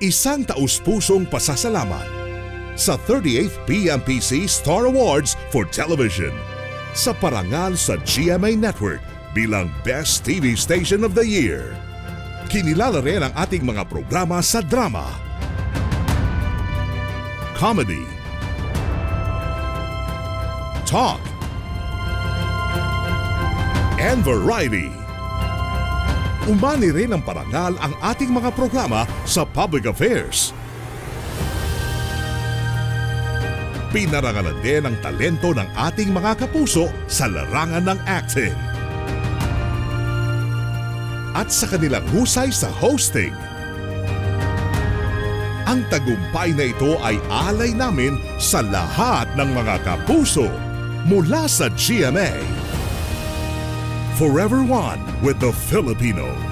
Isang taus-pusong pasasalamat sa 38th PMPC Star Awards for Television sa parangal sa GMA Network bilang Best TV Station of the Year. Kinilala rin ang ating mga programa sa drama, comedy, talk, and variety. Umani rin ang parangal ang ating mga programa sa public affairs. Pinarangalan din ang talento ng ating mga kapuso sa larangan ng acting. At sa kanilang husay sa hosting. Ang tagumpay na ito ay alay namin sa lahat ng mga kapuso mula sa GMA. Forever One with the Filipinos.